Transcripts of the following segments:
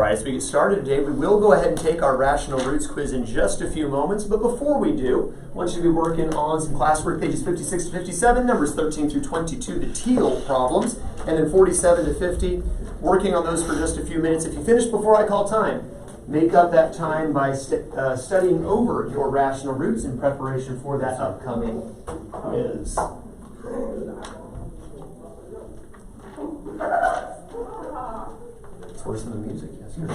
right, as we get started today, we will go ahead and take our rational roots quiz in just a few moments. But before we do, I want you to be working on some classwork, pages 56 to 57, numbers 13 through 22, the teal problems, and then 47 to 50, working on those for just a few minutes. If you finish before I call time, make up that time by studying over your rational roots in preparation for that upcoming quiz. It's worse than the music yesterday.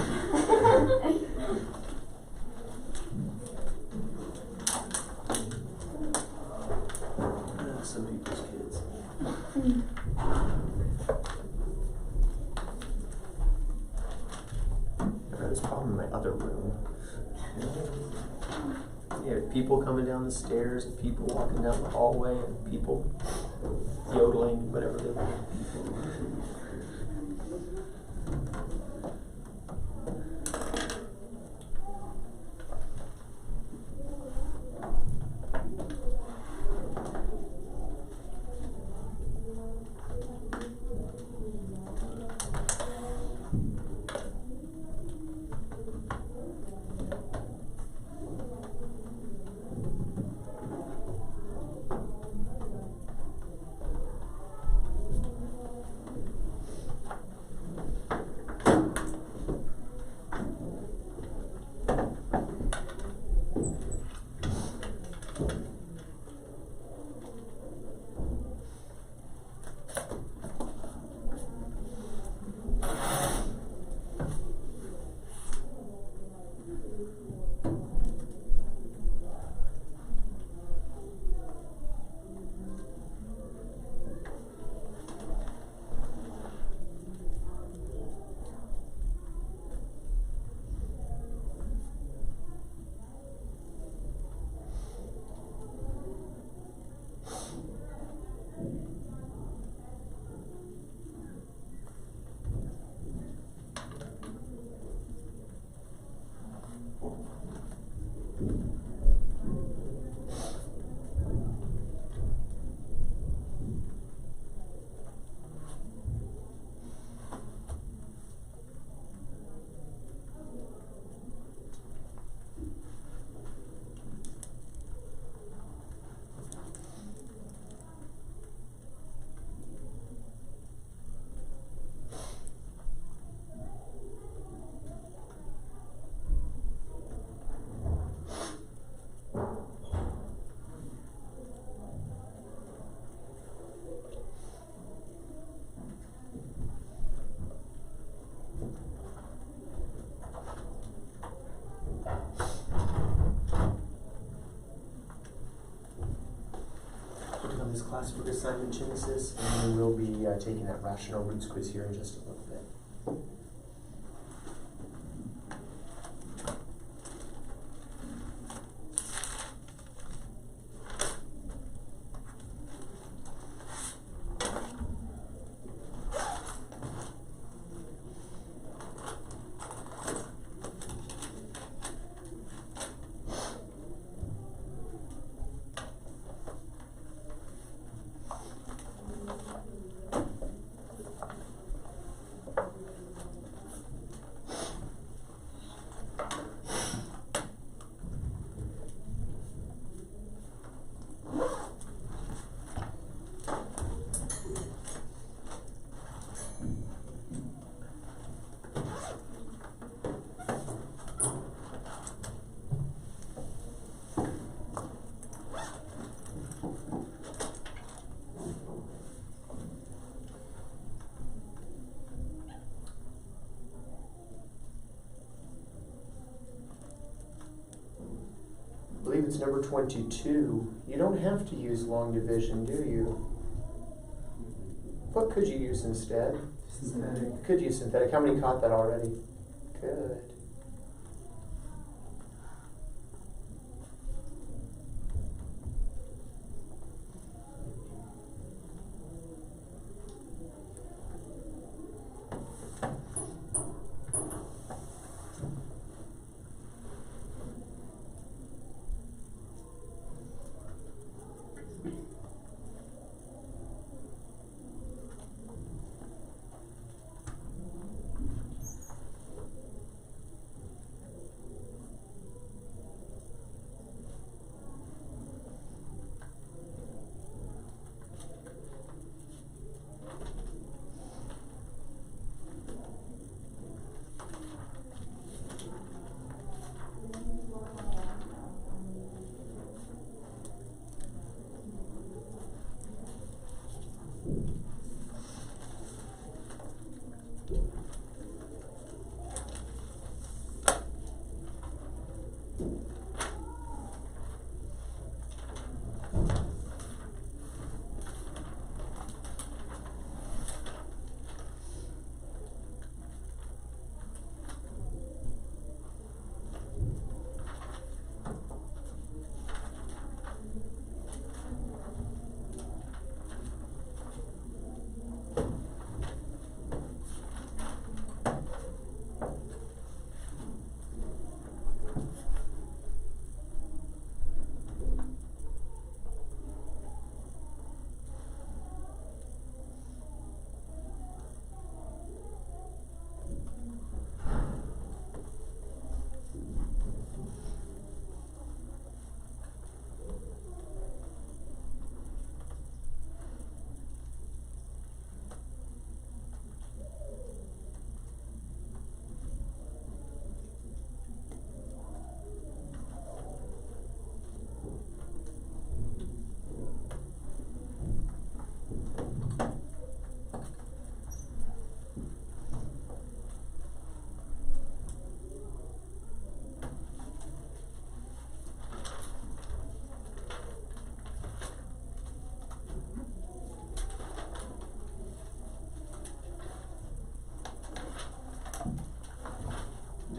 Some people's kids. I had this problem in my other room. Yeah, people coming down the stairs, and people walking down the hallway, and people yodeling, whatever they were. This classwork assignment, Genesis, and we will be taking that rational roots quiz here in just a little bit. I believe it's number 22. You don't have to use long division, do you? What could you use instead? Synthetic. Could use synthetic. How many caught that already? Good.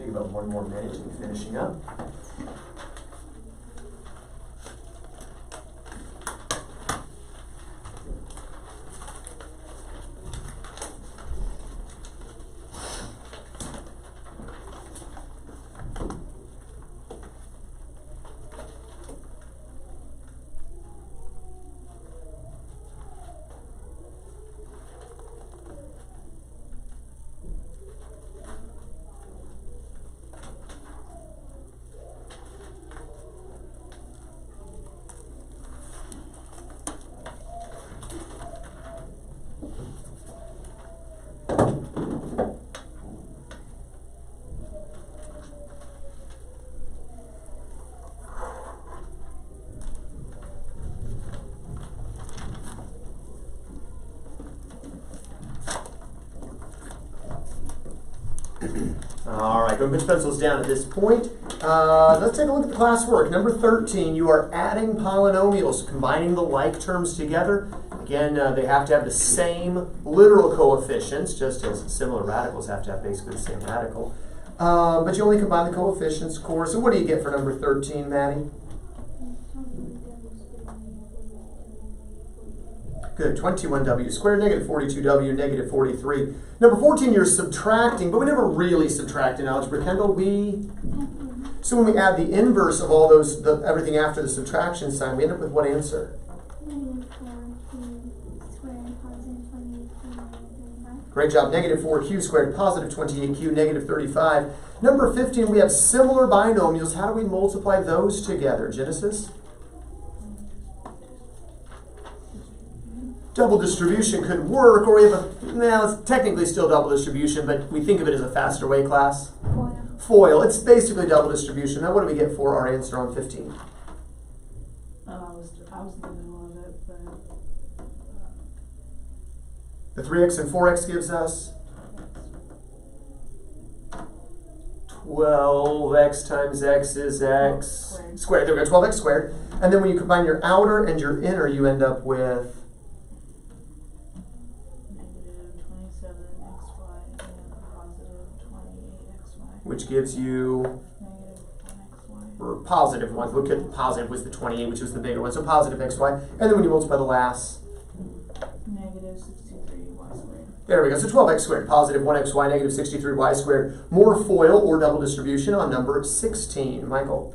Take about 1 more minute to be finishing up. All right, go put your pencils down at this point. Let's take a look at the classwork. Number 13, you are adding polynomials, combining the like terms together. Again, they have to have the same literal coefficients, just as similar radicals have to have basically the same radical. But you only combine the coefficients, of course. So what do you get for number 13, Maddie? Good, 21w squared, negative 42w, negative 43. Number 14, you're subtracting, but we never really subtract in algebra, Kendall. So when we add the inverse of all those, everything after the subtraction sign, we end up with what answer? Great job, negative 4q squared, positive 28q, negative 35. Number 15, we have similar binomials. How do we multiply those together? Genesis? Double distribution could work, or we have it's technically still double distribution, but we think of it as a faster way, class. Foil. It's basically double distribution. Now what do we get for our answer on 15? I was in the middle of it, but... The 3x and 4x gives us 12x times x is x squared. There we go, 12x squared. And then when you combine your outer and your inner, you end up with which gives you positive 1. Look at positive was the 28, which was the bigger one. So positive xy. And then when you multiply the last, negative 63y squared. There we go. So 12x squared, positive 1xy, negative 63y squared. More FOIL or double distribution on number 16. Michael.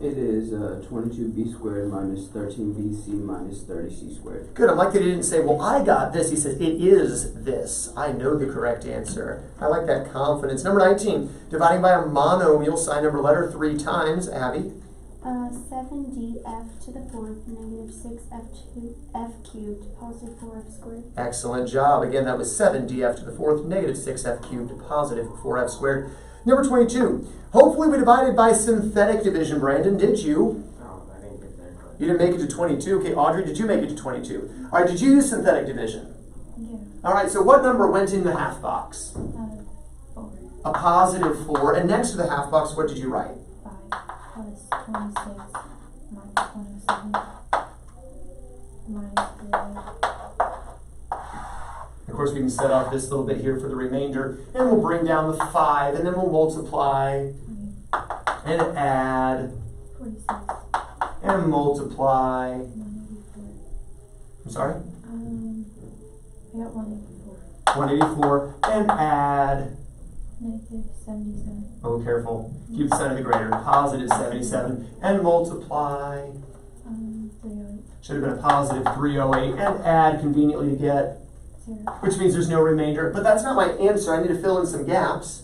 It is 22b squared minus 13bc minus 30c squared. Good. I like that he didn't say, well, I got this. He says, it is this. I know the correct answer. I like that confidence. Number 19, dividing by a monomial, sign number letter 3 times. Abby? 7df to the 4th, negative 6f cubed, positive 4f squared. Excellent job. Again, that was 7df to the 4th, negative 6f cubed, positive 4f squared. Number 22. Hopefully we divided by synthetic division, Brandon. Did you? No, I didn't get there. You didn't make it to 22. Okay, Audrey, did you make it to 22? All right, did you use synthetic division? Yeah. All right, so what number went in the half box? 4. A positive 4. And next to the half box, what did you write? 5 plus 26 minus 27 minus 3. Of course, we can set off this little bit here for the remainder, and we'll bring down the 5, and then we'll multiply, and add, 46. and multiply. 184. I'm sorry? I got 184. 184, and add, Negative 77. oh, careful, keep the sign of the greater, positive 77, and multiply, 308. should have been a positive 308, and add conveniently to get, 0. which means there's no remainder. But that's not my answer. I need to fill in some gaps.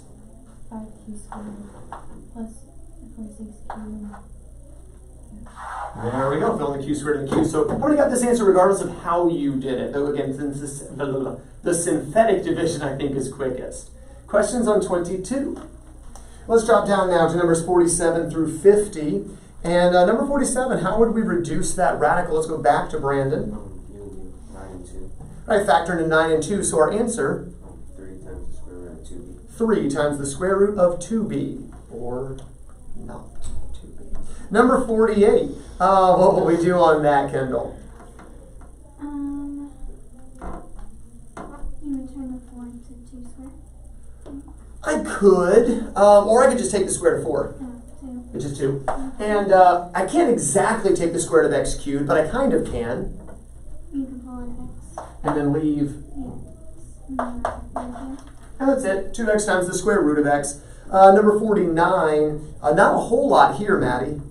5q squared plus 46q. There we go. Fill in the q squared and the q. So I already got this answer regardless of how you did it. Though again, the synthetic division I think is quickest. Questions on 22. Let's drop down now to numbers 47 through 50. And number 47, how would we reduce that radical? Let's go back to Brandon. 9 and 2. All right, factor in 9 and 2. So our answer, 3 times the square root of 2b. 3 times the square root of 2b, or not 2b. Number 48, what will we do on that, Kendall? You would turn the 4 into 2 squared. I could, or I could just take the square root of 4. Two. It's just 2. And I can't exactly take the square root of x cubed, but I kind of can. You can pull an x. And then leave. Yeah. And that's it. 2x times the square root of x. Number 49. Not a whole lot here, Maddie.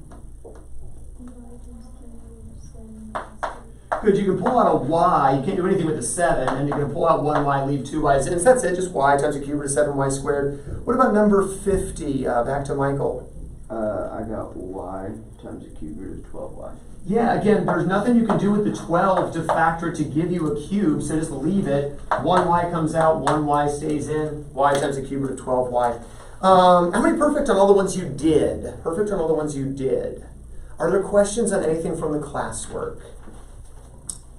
Good, you can pull out a y. You can't do anything with the 7. And you can pull out 1y, leave 2y. Since that's it, just y times the cube root of 7y squared. What about number 50? Back to Michael. I got y times the cube root of 12y. Yeah, again, there's nothing you can do with the 12 to factor to give you a cube, so just leave it. 1y comes out, 1y stays in. Y times the cube root of 12y. How many perfect on all the ones you did? Perfect on all the ones you did. Are there questions on anything from the classwork?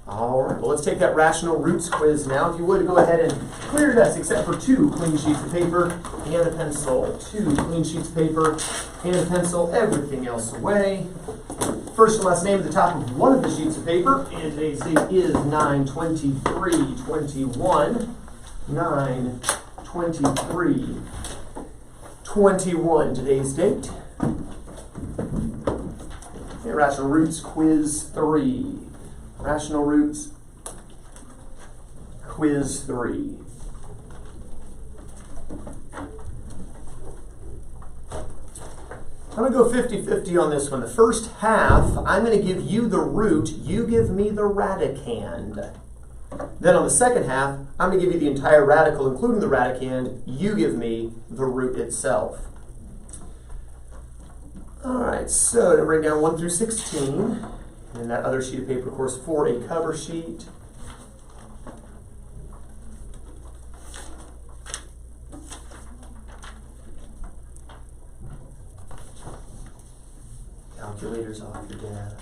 All right, well, let's take that rational roots quiz now. If you would, go ahead and clear your desk except for 2 clean sheets of paper and a pencil. 2 clean sheets of paper and a pencil. Everything else away. First and last name at the top of one of the sheets of paper. And today's date is 9/23/21. 9/23/21. Today's date. Okay, rational roots quiz 3. Rational roots, quiz 3. I'm going to go 50-50 on this one. The first half, I'm going to give you the root, you give me the radicand. Then on the second half, I'm going to give you the entire radical, including the radicand, you give me the root itself. All right, so to bring down 1 through 16. And that other sheet of paper, of course, for a cover sheet. Calculators off your desk.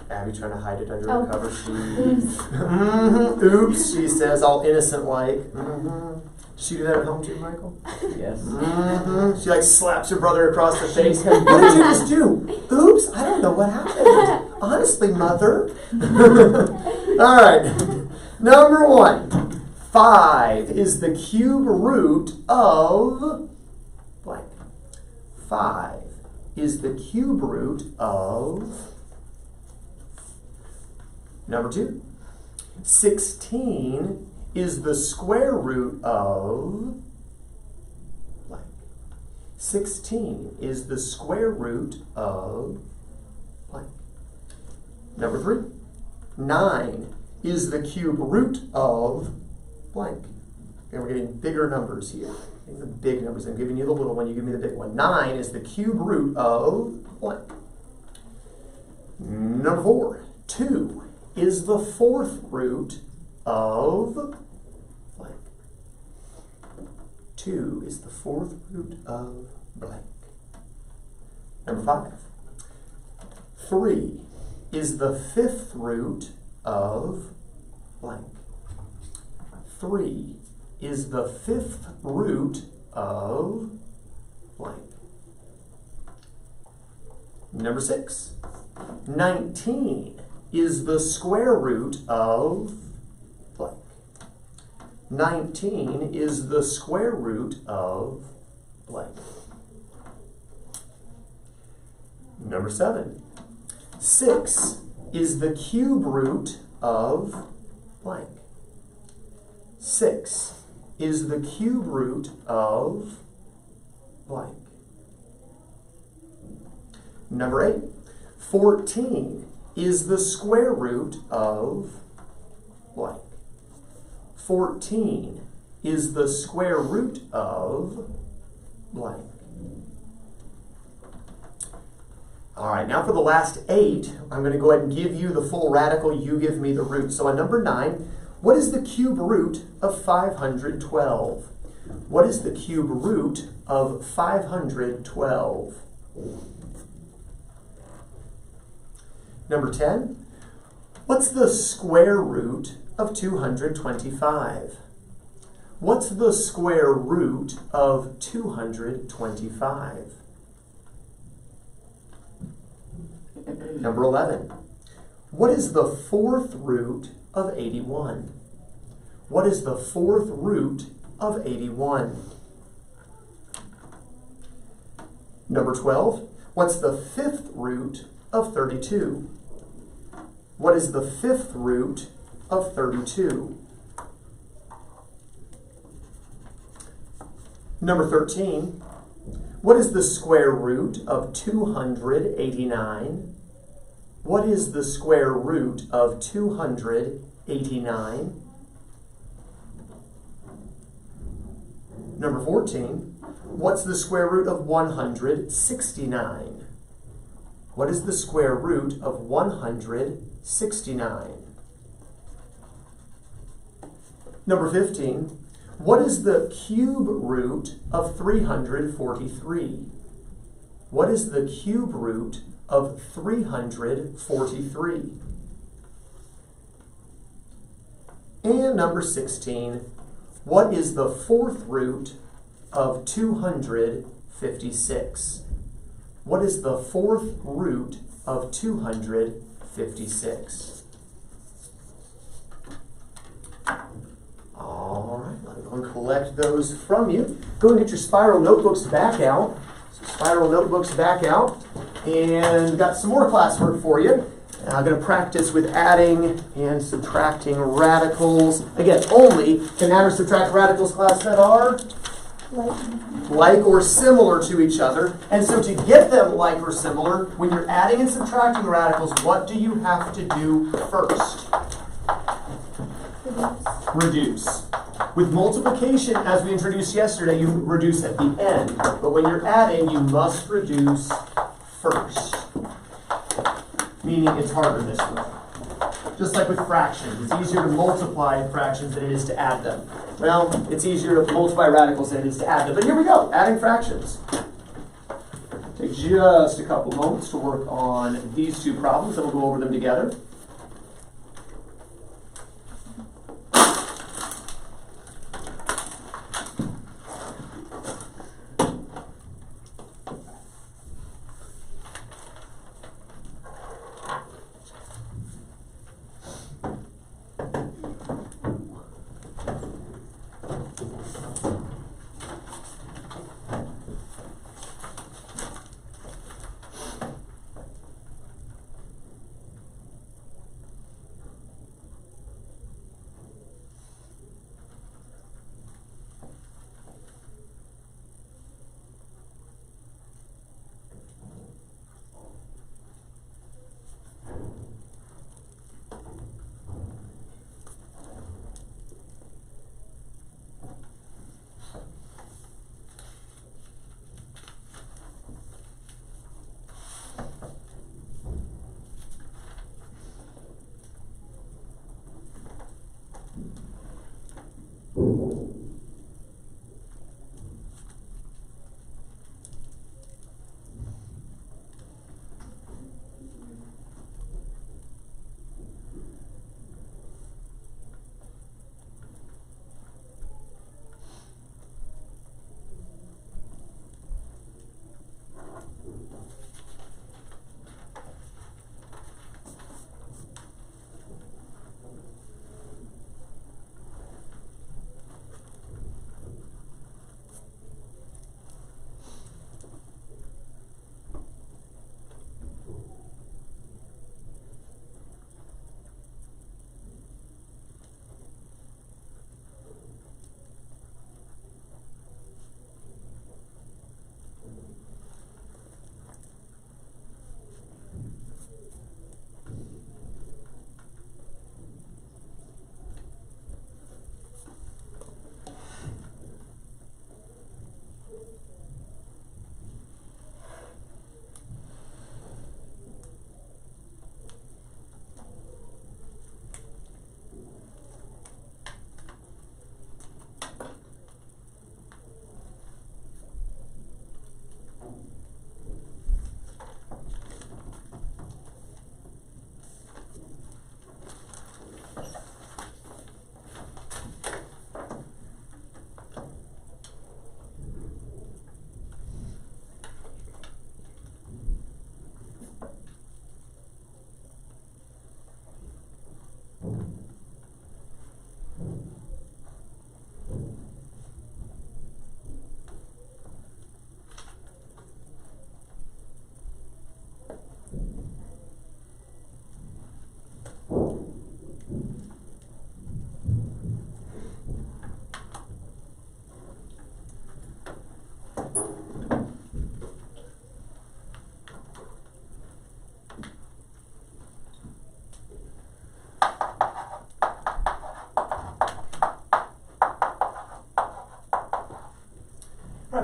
Abby trying to hide it under a cover sheet. Oops, she says, all innocent-like. Does she do that at home too, Michael? Yes. She like slaps her brother across the face. What did you just do? Oops, I don't know what happened. Honestly, mother. All right. Number 1. 5 is the cube root of blank. 5 is the cube root of number 2. 16 is the square root of blank. 16 is the square root of blank. Number 3. 9 is the cube root of blank. And we're getting bigger numbers here. The big numbers. I'm giving you the little one, you give me the big one. 9 is the cube root of blank. Number 4. 2 is the fourth root of 2 is the fourth root of blank. Number 5. 3 is the fifth root of blank. 3 is the fifth root of blank. Number 6. 19 is the square root of blank. 19 is the square root of blank. Number 7. 6 is the cube root of blank. 6 is the cube root of blank. Number 8. 14 is the square root of blank. 14 is the square root of blank. All right, now for the last 8, I'm going to go ahead and give you the full radical. You give me the root. So on number 9, what is the cube root of 512? What is the cube root of 512? Number 10, what's the square root of 225? What's the square root of 225? Number 11, what is the fourth root of 81? What is the fourth root of 81? Number 12, what's the fifth root of 32? What is the fifth root of 32? Number 13, what is the square root of 289? What is the square root of 289? Number 14, what's the square root of 169? What is the square root of 169? Number 15, what is the cube root of 343? What is the cube root of 343? And number 16, what is the fourth root of 256? What is the fourth root of 256? All right, let me go and collect those from you. Go and get your spiral notebooks back out. So spiral notebooks back out. And we've got some more classwork for you. I'm going to practice with adding and subtracting radicals. Again, only can add or subtract radicals, class, that are like or similar to each other. And so to get them like or similar, when you're adding and subtracting radicals, what do you have to do first? Reduce. With multiplication, as we introduced yesterday, you reduce at the end. But when you're adding, you must reduce first. Meaning it's harder this way. Just like with fractions. It's easier to multiply fractions than it is to add them. Well, it's easier to multiply radicals than it is to add them. But here we go, adding fractions. Take just a couple moments to work on these two problems, and we'll go over them together.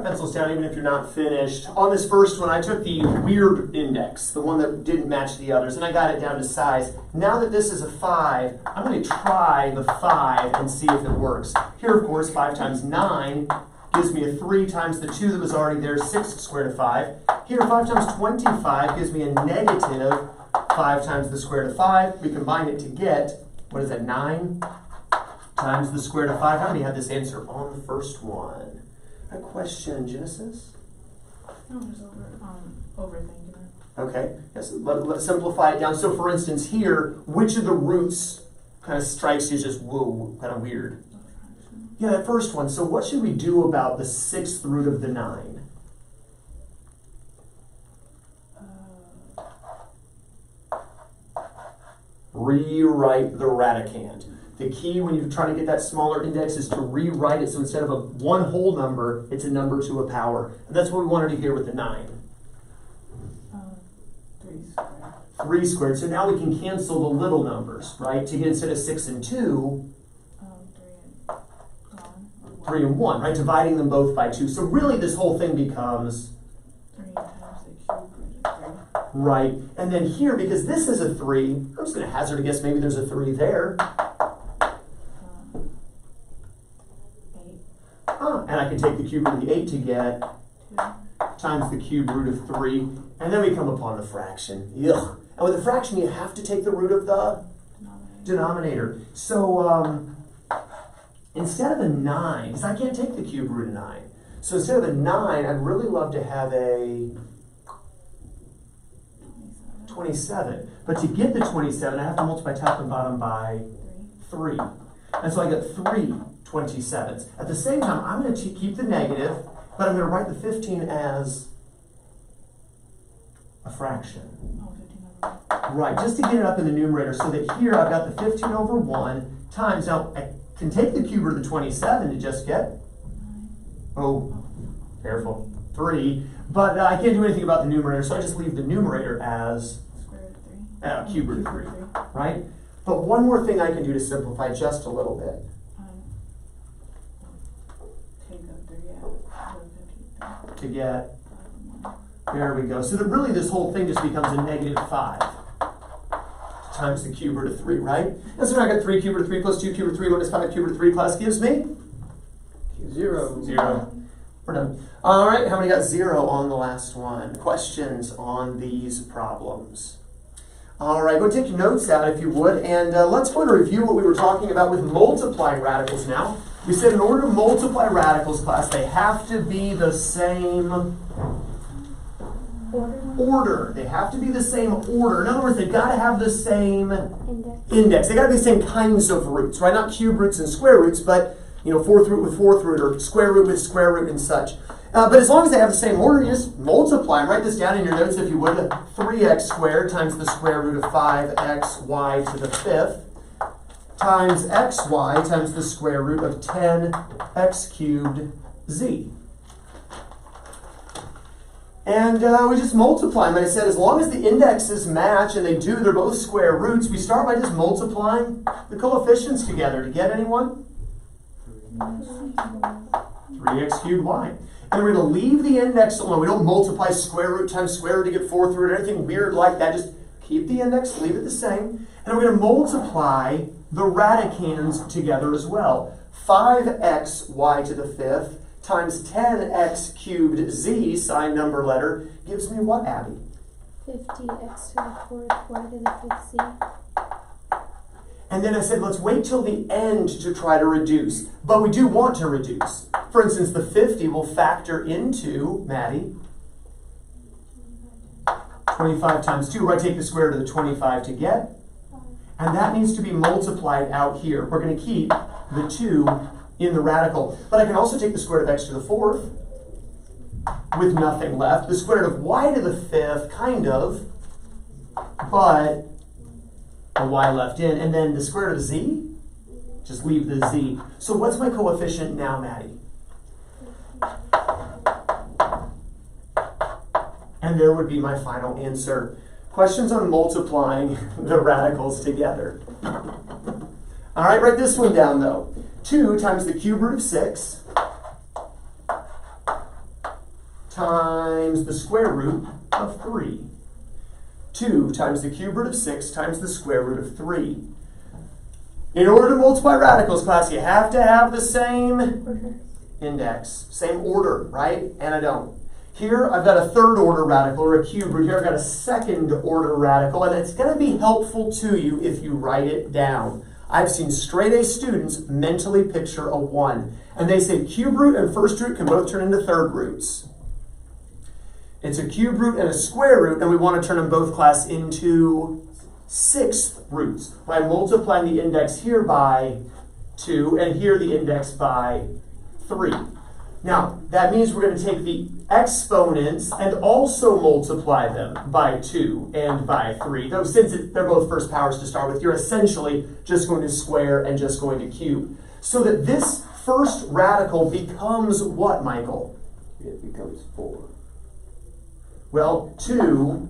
jot pencils down even if you're not finished. On this first one, I took the weird index, the one that didn't match the others, and I got it down to size. Now that this is a 5, I'm going to try the 5 and see if it works. Here, of course, 5 times 9 gives me a 3 times the 2 that was already there, 6 square root of 5. Here, 5 times 25 gives me a negative 5 times the square root of 5. We combine it to get, what is that, 9 times the square root of 5. How many had this answer on the first one? A question, Genesis? No, just overthinking it. Okay, yes, let's simplify it down. So for instance here, which of the roots kind of strikes you as just, whoa, kind of weird? Yeah, that first one. So what should we do about the 6th root of the 9? Rewrite the radicand. The key when you're trying to get that smaller index is to rewrite it, so instead of a one whole number, it's a number to a power. And that's what we wanted to hear with the 9. 3 squared. 3 squared. So now we can cancel the little numbers, right? To get instead of 6 and 2, 3 and 1, right? Dividing them both by 2. So really this whole thing becomes 3 times the cube root of 3. right. And then here, because this is a 3, I'm just going to hazard a guess maybe there's a 3 there. 8. And I can take the cube root of the 8 to get 2. times the cube root of 3. And then we come upon the fraction. Ugh. And with a fraction, you have to take the root of the denominator. So instead of a 9, because I can't take the cube root of 9. So instead of a 9, I'd really love to have a 27. But to get the 27, I have to multiply top and bottom by 3. And so I get 3 27s. At the same time, I'm going to keep the negative, but I'm going to write the 15 as a fraction. Oh, 15 over 1. Right, just to get it up in the numerator so that here I've got the 15 over 1 times, now I can take the cube root of the 27 to just get, oh, careful, 3. But I can't do anything about the numerator, so I just leave the numerator as Square root of 3. cube root of 3, right? But one more thing I can do to simplify just a little bit. Take the 3 out. To get, there we go. So that really this whole thing just becomes a negative 5 times the cube root of 3, right? And so now I got 3 cube root of 3 plus 2 cube root of 3. What does 5 cube root of 3 plus gives me? 0. 0. We're done. All right, how many got 0 on the last one? Questions on these problems? All right, go take your notes out if you would, and let's go and review what we were talking about with multiplying radicals now. We said in order to multiply radicals, class, they have to be the same order. They have to be the same order. In other words, they've got to have the same index. They got to be the same kinds of roots, right? Not cube roots and square roots, but fourth root with fourth root or square root with square root and such. But as long as they have the same order, you just multiply. Write this down in your notes if you would. 3x squared times the square root of 5xy to the 5th times xy times the square root of 10x cubed z. And we just multiply them. And I said as long as the indexes match, and they do, they're both square roots, we start by just multiplying the coefficients together. To get anyone? 3x cubed y. And we're going to leave the index alone. We don't multiply square root times square root to get fourth root or anything weird like that. Just keep the index, leave it the same. And we're going to multiply the radicands together as well. 5xy to the 5th times 10x cubed z, sign number letter, gives me what, Abby? 50x to the 4th y to the 5th z. And then I said, let's wait till the end to try to reduce. But we do want to reduce. For instance, the 50 will factor into, Maddie, 25 times 2, where I take the square root of the 25 to get. And that needs to be multiplied out here. We're going to keep the 2 in the radical. But I can also take the square root of x to the 4th with nothing left. The square root of y to the 5th, kind of, but a y left in. And then the square root of z, just leave the z. So what's my coefficient now, Maddie? And there would be my final answer. Questions on multiplying the radicals together. All right, write this one down though. 2 times the cube root of 6 times the square root of 3. 2 times the cube root of 6 times the square root of 3. In order to multiply radicals, class, you have to have the same index, same order, right? And I don't. Here, I've got a third order radical, or a cube root. Here, I've got a second order radical, and it's going to be helpful to you if you write it down. I've seen straight A students mentally picture a 1, and they say cube root and first root can both turn into third roots. It's a cube root and a square root, and we want to turn them both, class, into sixth roots by multiplying the index here by 2 and here the index by 3. Now, that means we're going to take the exponents and also multiply them by 2 and by 3. Though since they're both first powers to start with, you're essentially just going to square and just going to cube. So that this first radical becomes what, Michael? It becomes 4. Well, 2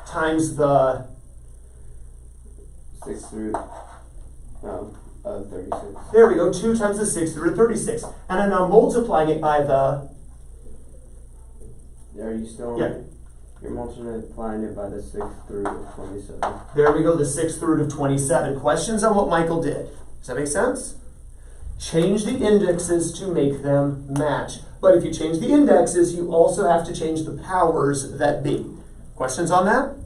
times the 6th root of 36. There we go, 2 times the 6th root of 36. And I'm now multiplying it by the... Are you still on? Yeah. You're multiplying it by the 6th root of 27. There we go, the 6th root of 27. Questions on what Michael did? Does that make sense? Change the indexes to make them match. But if you change the indexes, you also have to change the powers that be. Questions on that?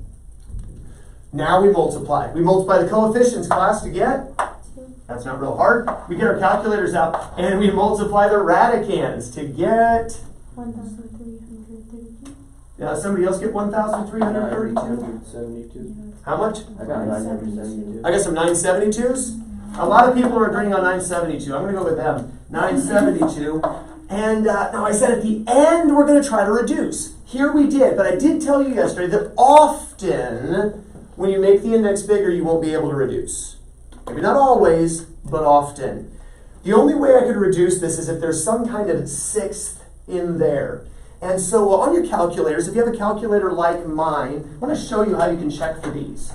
Now we multiply. We multiply the coefficients, class, to get? That's not real hard. We get our calculators out, and we multiply the radicands to get? 1,332. Somebody else get 1,332? 972. How much? I got 972. I got some 972s. A lot of people are agreeing on 972. I'm going to go with them. 972. And now I said at the end we're going to try to reduce. Here we did, but I did tell you yesterday that often when you make the index bigger, you won't be able to reduce. Maybe not always, but often. The only way I could reduce this is if there's some kind of sixth in there. And so on your calculators, if you have a calculator like mine, I want to show you how you can check for these.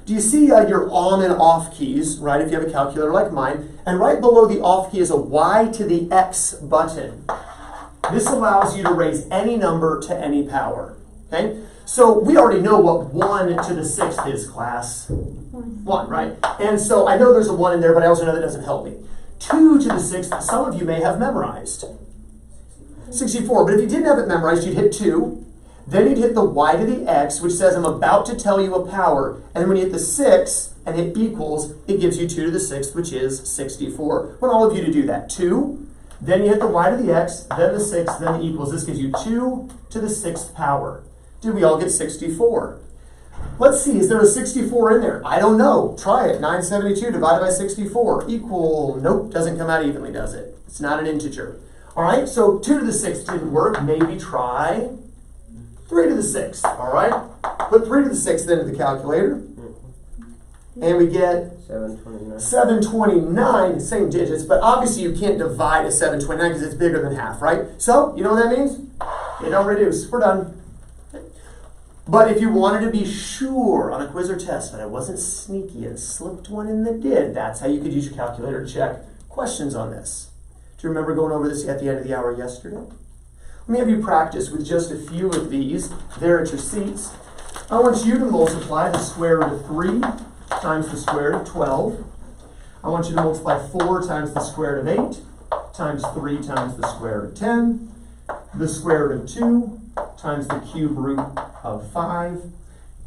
Do you see your on and off keys, right, if you have a calculator like mine? And right below the off key is a Y to the X button. This allows you to raise any number to any power, okay? So we already know what 1 to the 6th is, class. 1, right? And so I know there's a 1 in there, but I also know that doesn't help me. 2 to the 6th, some of you may have memorized. 64, but if you didn't have it memorized, you'd hit 2. Then you'd hit the Y to the X, which says I'm about to tell you a power. And then when you hit the 6 and hit equals, it gives you 2 to the 6th, which is 64. I want all of you to do that. 2, then you hit the Y to the X, then the 6, then the equals. This gives you 2 to the 6th power. Did we all get 64? Let's see, is there a 64 in there? I don't know. Try it. 972 divided by 64 equal, nope, doesn't come out evenly, does it? It's not an integer. All right, so 2 to the 6th didn't work. Maybe try 3 to the 6th, all right? Put 3 to the 6th into the calculator, and we get 729. 729, same digits, but obviously you can't divide a 729 because it's bigger than half, right? So, you know what that means? You don't reduce. We're done. But if you wanted to be sure on a quiz or test that I wasn't sneaky and slipped one in that did, that's how you could use your calculator to check questions on this. Do you remember going over this at the end of the hour yesterday? Let me have you practice with just a few of these there at your seats. I want you to multiply the square root of 3 times the square root of 12. I want you to multiply 4 times the square root of 8 times 3 times the square root of 10, the square root of 2 times the cube root of 5,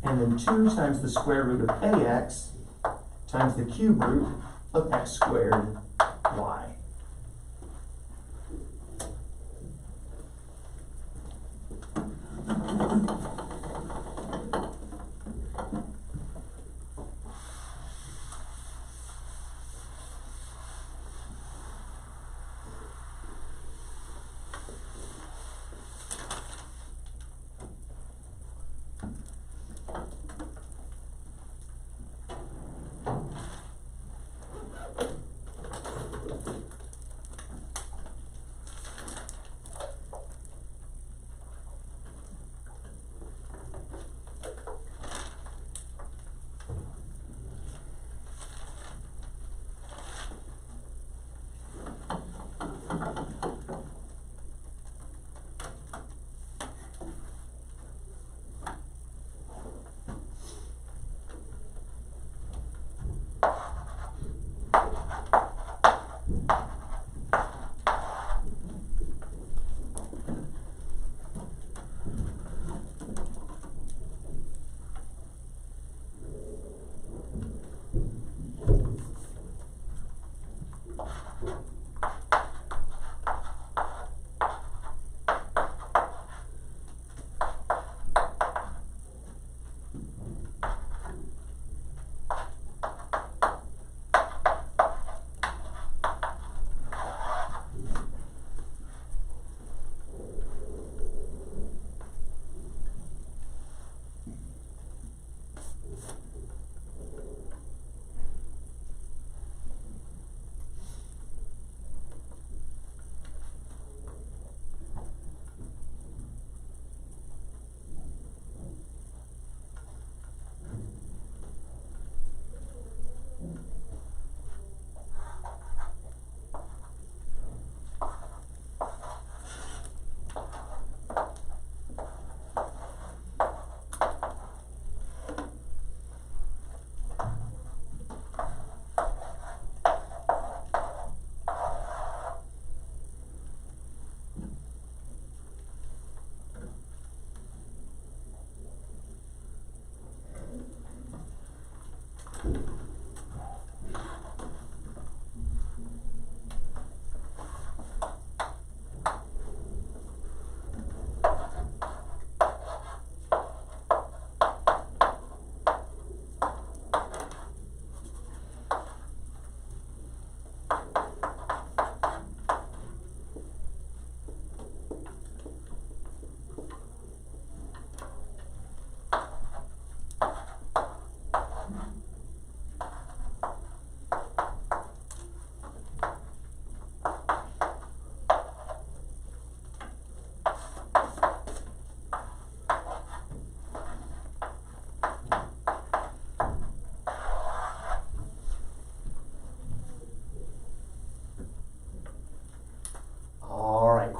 and then 2 times the square root of ax times the cube root of x squared y.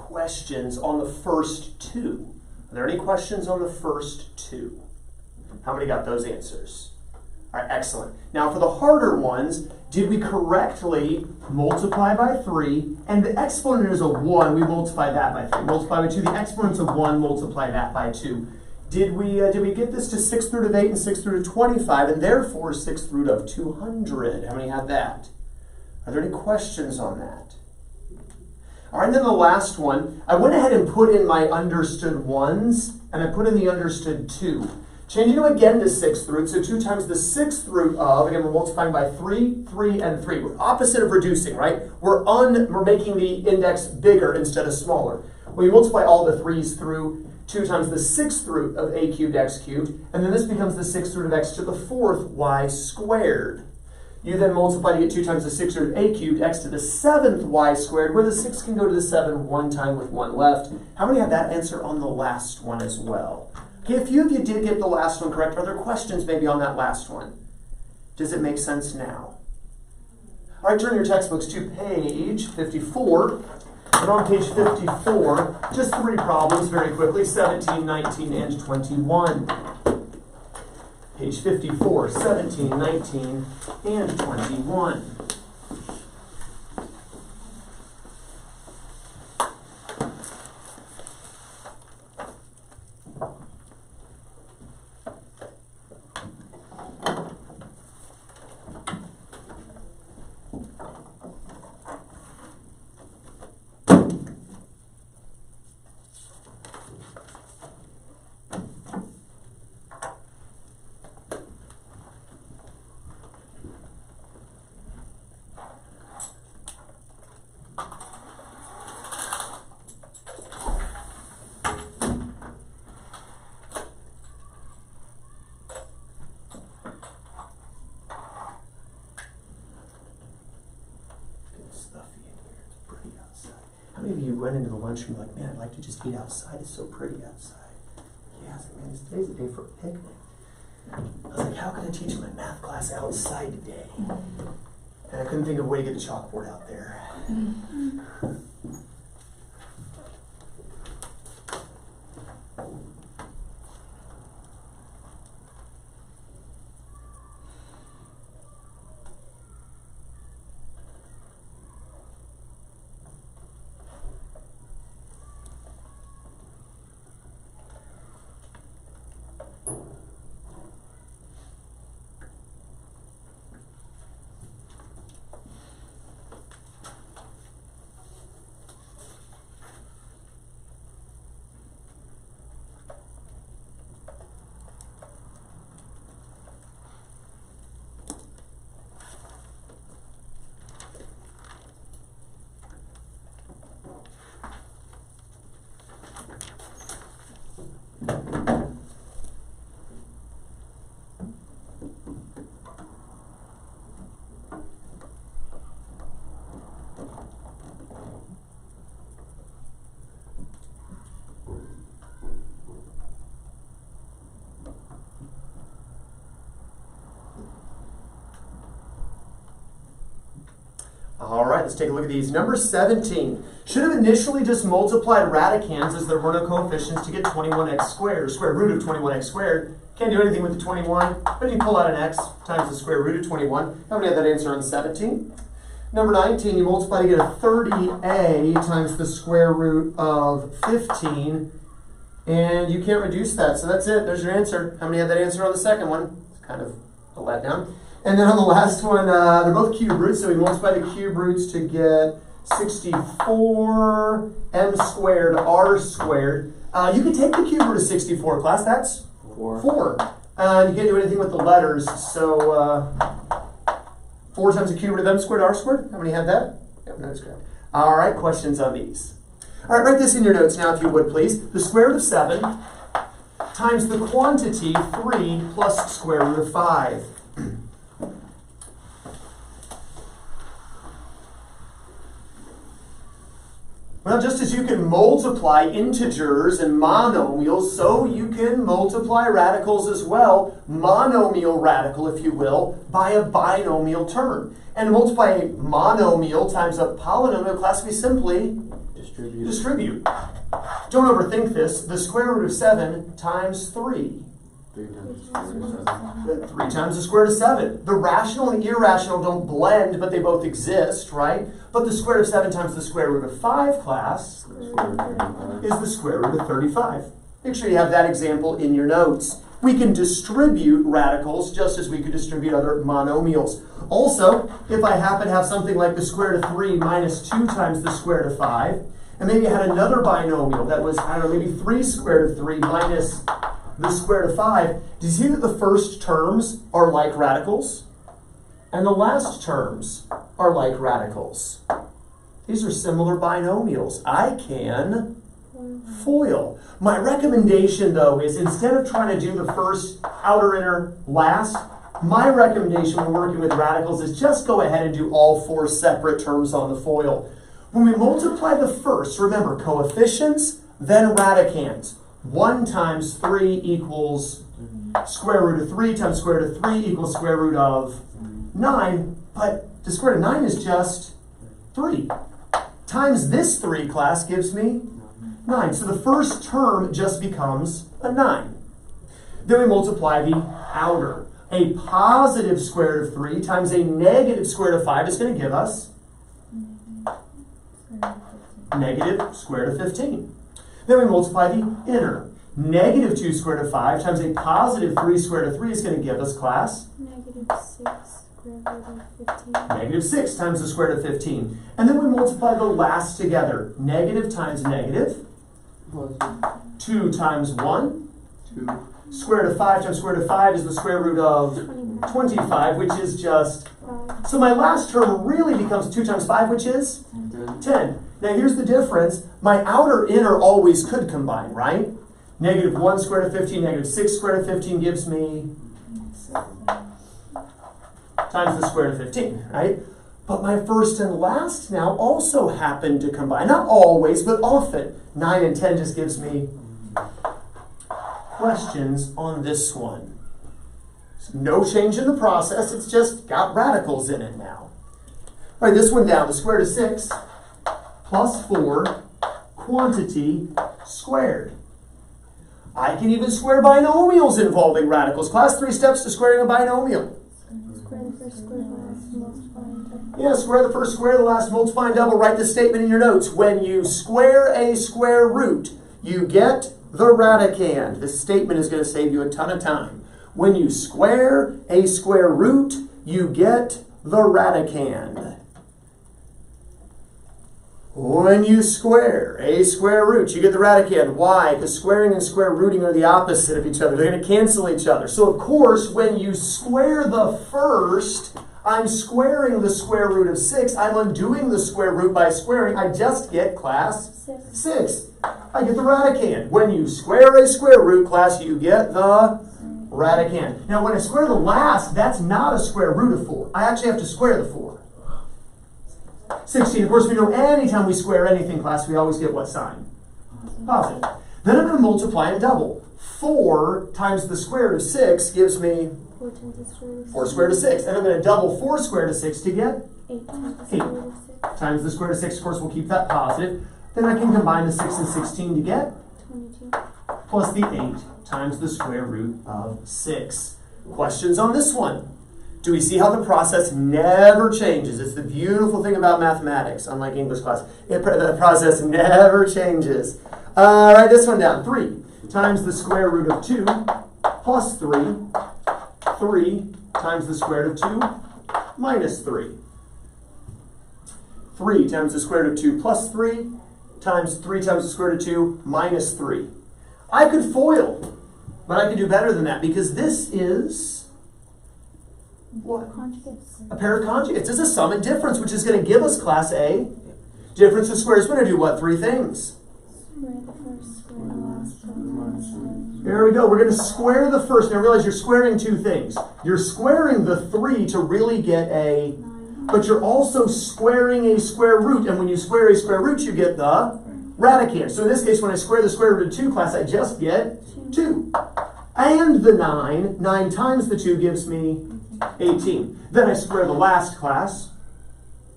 Questions on the first two? Are there any questions on the first two? How many got those answers? All right, excellent. Now for the harder ones, did we correctly multiply by 3? And the exponent is a 1, we multiply that by 3. Multiply by 2, the exponent's of 1, multiply that by 2. Did we get this to 6th root of 8 and 6th root of 25, and therefore 6th root of 200? How many have that? Are there any questions on that? All right, and then the last one, I went ahead and put in my understood 1s, and I put in the understood 2. Changing them again to 6th root, so 2 times the 6th root of, again, we're multiplying by 3, 3, and 3. We're opposite of reducing, right? We're making the index bigger instead of smaller. Well, you multiply all the 3's through 2 times the 6th root of a cubed x cubed, and then this becomes the 6th root of x to the 4th y squared. You then multiply to get 2 times the 6th root of a cubed, x to the 7th y squared, where the 6 can go to the 7 one time with 1 left. How many have that answer on the last one as well? Okay, a few of you did get the last one correct. Are there questions maybe on that last one? Does it make sense now? All right, turn your textbooks to page 54. And on page 54, just 3 problems very quickly, 17, 19, and 21. Page 54, 17, 19, and 21. How many of you went into the lunchroom like, man, I'd like to just eat outside. It's so pretty outside. Yeah, I was like, man, today's the day for a picnic. I was like, how can I teach my math class outside today? And I couldn't think of a way to get the chalkboard out there. All right, let's take a look at these. Number 17. Should have initially just multiplied radicands as there were no coefficients to get 21x squared, or square root of 21x squared. Can't do anything with the 21, but you pull out an x times the square root of 21. How many had that answer on 17? Number 19, you multiply to get a 30a times the square root of 15, and you can't reduce that, so that's it. There's your answer. How many had that answer on the second one? It's kind of a letdown. And then on the last one, they're both cube roots, so we multiply the cube roots to get 64 m squared r squared. You can take the cube root of 64, class. That's 4. And you can't do anything with the letters, so 4 times the cube root of m squared r squared. How many have that? Yep, that's correct. All right, questions on these. All right, write this in your notes now, if you would, please. The square root of 7 times the quantity 3 plus square root of 5. Well, just as you can multiply integers and monomials, so you can multiply radicals as well, monomial radical, if you will, by a binomial term. And to multiply a monomial times a polynomial, class, we simply distribute. Don't overthink this. The square root of 7 times 3. 3 times the square root of 7. The rational and the irrational don't blend, but they both exist, right? But the square root of 7 times the square root of 5, class, is the square root of 35. Make sure you have that example in your notes. We can distribute radicals just as we could distribute other monomials. Also, if I happen to have something like the square root of 3 minus 2 times the square root of 5, and maybe I had another binomial that was, I don't know, maybe 3 square root of 3 minus the square root of 5, do you see that the first terms are like radicals? And the last terms are like radicals. These are similar binomials. I can FOIL. My recommendation, though, is instead of trying to do the first, outer, inner, last, my recommendation when working with radicals is just go ahead and do all 4 separate terms on the FOIL. When we multiply the first, remember, coefficients, then radicands. 1 times 3 equals square root of 3 times square root of 3 equals square root of 9. But the square root of 9 is just 3. Times this 3, class, gives me 9. So the first term just becomes a 9. Then we multiply the outer. A positive square root of 3 times a negative square root of 5 is going to give us negative square root of 15. Then we multiply the inner. Negative 2 square root of 5 times a positive 3 square root of 3 is going to give us, class, negative 6 square root of 15. Negative 6 times the square root of 15. And then we multiply the last together. Negative times negative. 2 times 1. 2. Square root of 5 times square root of 5 is the square root of 25, which is just 5. So my last term really becomes 2 times 5, which is 10. Now here's the difference. My outer inner always could combine, right? Negative 1 square root of 15, negative 6 square root of 15 gives me times the square root of 15, right? But my first and last now also happen to combine. Not always, but often. 9 and 10 just gives me questions on this one. So no change in the process, it's just got radicals in it now. All right, this one down, the square root of 6 plus 4 quantity squared. I can even square binomials involving radicals. Class, 3 steps to squaring a binomial. Square the first square, the last, multiply and double. Yeah, square the first square, the last, multiply and double. Write this statement in your notes. When you square a square root, you get the radicand. This statement is going to save you a ton of time. When you square a square root, you get the radicand. When you square a square root, you get the radicand. Why? Because squaring and square rooting are the opposite of each other. They're going to cancel each other. So, of course, when you square the first, I'm squaring the square root of 6. I'm undoing the square root by squaring. I just get, class, 6. I get the radicand. When you square a square root, class, you get the radicand. Now, when I square the last, that's not a square root of 4. I actually have to square the 4. 16. Of course, we know anytime we square anything, class, we always get what sign? Positive. Then I'm going to multiply and double. 4 times the square root of 6 gives me 4 times the square root of 6. 4 squared of 6. And I'm going to double 4 squared of 6 to get 8 times the square root of 6. Times the square root of 6. Of course, we'll keep that positive. Then I can combine the 6 and 16 to get 22. plus the 8 times the square root of 6. Questions on this one? Do we see how the process never changes? It's the beautiful thing about mathematics, unlike English class. The process never changes. Write this one down. 3 times the square root of 2 plus 3. 3 times the square root of 2 minus 3. 3 times the square root of 2 plus 3 times 3 times the square root of 2 minus 3. I could FOIL, but I could do better than that because this is what? Conjugates. A pair of conjugates. This is a sum and difference, which is going to give us class A. Difference of squares. We're going to do what? 3 things. Square the first, square the last, square the last. There we go. We're going to square the first. Now realize you're squaring 2 things. You're squaring the 3 to really get a, 9. but you're also squaring a square root. And when you square a square root, you get the radicand. So in this case, when I square the square root of 2, class, I just get 2. And the 9. 9 times the 2 gives me 18. Then I square the last, class.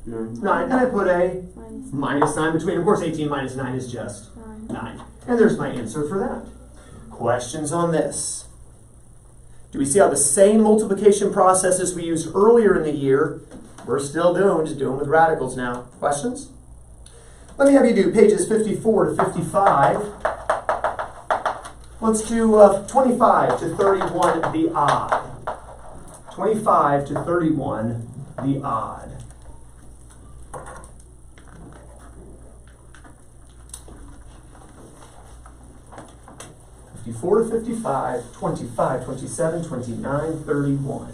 9. And I put a minus 9 between. Of course, 18 minus 9 is just 9. And there's my answer for that. Questions on this? Do we see how the same multiplication processes we used earlier in the year, we're still doing, just doing with radicals now? Questions? Let me have you do pages 54 to 55. Let's do 25 to 31, the odd. 25 to 31, the odd. 54 to 55, 25, 27, 29, 31.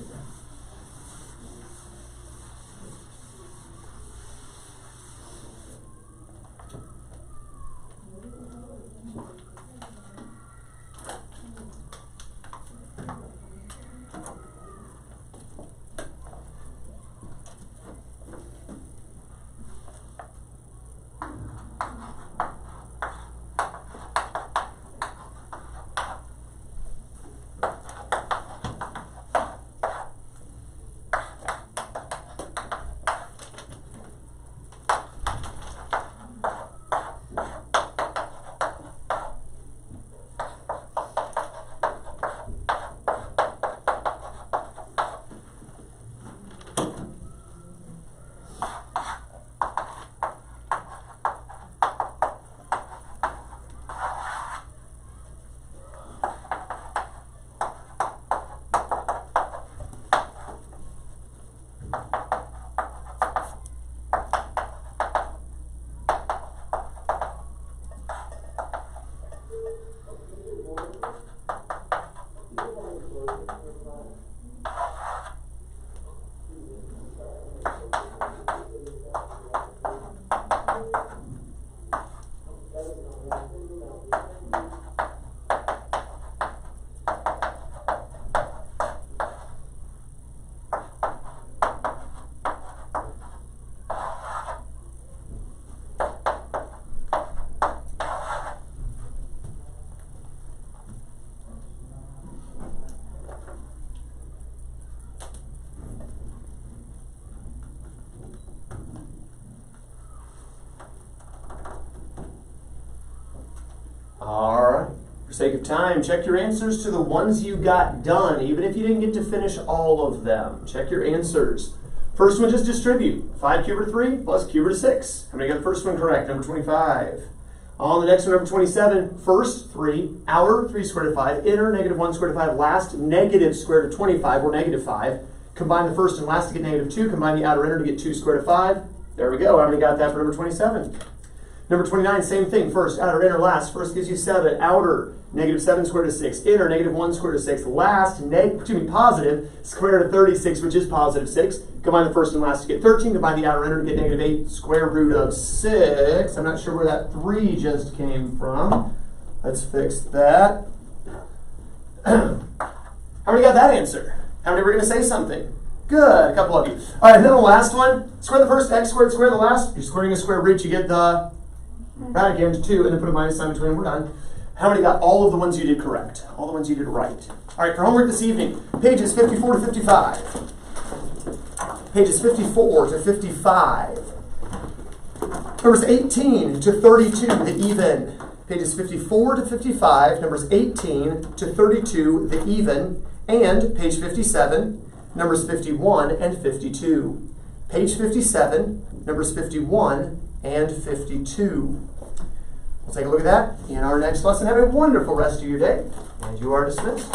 For sake of time, check your answers to the ones you got done, even if you didn't get to finish all of them. Check your answers. First one, just distribute. 5 cubed root of 3 plus cubed root of 6. How many got the first one correct? Number 25. On the next one, number 27, first 3, outer 3 squared root of 5, inner negative 1 squared root of 5, last negative square root of 25, or negative 5. Combine the first and last to get negative 2. Combine the outer inner to get 2 squared root of 5. There we go. How many got that for number 27? Number 29, same thing. First, outer, inner, last. First gives you 7. Outer, negative 7 squared root of 6. Inner, negative 1 squared root of 6. Last, positive square root of 36, which is positive 6. Combine the first and last to get 13. Combine the outer, inner to get negative 8 square root of 6. I'm not sure where that 3 just came from. Let's fix that. How many got that answer? How many were going to say something? Good, a couple of you. All right, and then the last one. Square the first, x squared, square the last. You're squaring a square root, you get the radicand 2, and then put a minus sign between them, we're done. How many got all of the ones you did correct? All the ones you did right. All right, for homework this evening, pages 54 to 55. Pages 54 to 55. Numbers 18 to 32, the even. Pages 54 to 55, numbers 18 to 32, the even. And page 57, numbers 51 and 52. Page 57, numbers 51 and 52. We'll take a look at that in our next lesson. Have a wonderful rest of your day, and you are dismissed.